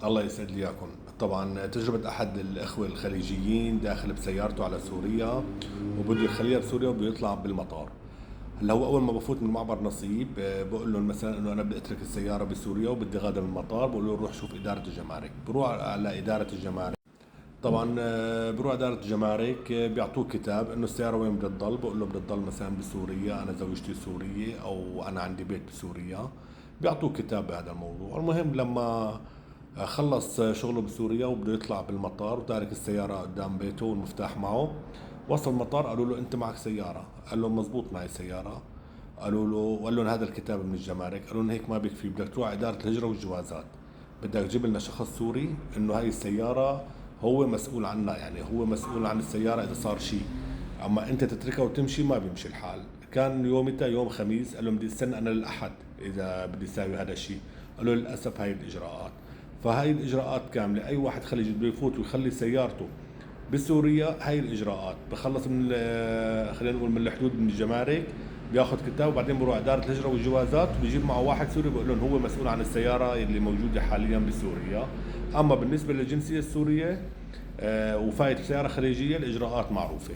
الله يسعد لي اياكم. طبعا تجربة احد الاخوة الخليجيين داخل بسيارته على سوريا وبده يخليها بسوريا وبده يطلع بالمطار. هلا هو اول ما بفوت من معبر نصيب بقول لهم مثلا انه انا بدي اترك السيارة بسوريا وبدي غادر المطار، بقول له روح شوف ادارة الجمارك. بروح على ادارة الجمارك. طبعا بروح ادارة الجمارك، بيعطوه كتاب انه السيارة وين بدها تضل. بقول له بدها تضل مثلا بسوريا، انا زوجتي سورية او انا عندي بيت بسوريا. بيعطوه كتاب بهذا الموضوع. المهم لما خلص شغله بسوريا وبده يطلع بالمطار وتارك السيارة قدام بيته والمفتاح معه، وصل المطار قالوا له انت معك سيارة؟ قال له مزبوط معي سيارة. قالوا له، وقال لهم هذا الكتاب من الجمارك. قالوا لهم هيك ما بيكفي، بدك تروح إدارة الهجرة والجوازات، بدك تجيب لنا شخص سوري انه هاي السيارة هو مسؤول عنها، يعني هو مسؤول عن السيارة اذا صار شيء. اما انت تتركها وتمشي ما بيمشي الحال. كان يومتها يوم خميس، قال لهم بدي استنى انا للاحد اذا بدي اساوي هذا الشيء. قالوا للاسف هاي الاجراءات. فهاي الاجراءات كامله، اي واحد خليجي بده يفوت ويخلي سيارته بسوريا هاي الاجراءات. بخلص من خلينا نقول من الحدود من الجمارك، بياخذ كتاب وبعدين بروح اداره الهجره والجوازات وبيجيب معه واحد سوري بيقول لهم هو مسؤول عن السياره اللي موجوده حاليا بسوريا. اما بالنسبه للجنسيه السوريه وفايت بسياره خليجيه الاجراءات معروفه.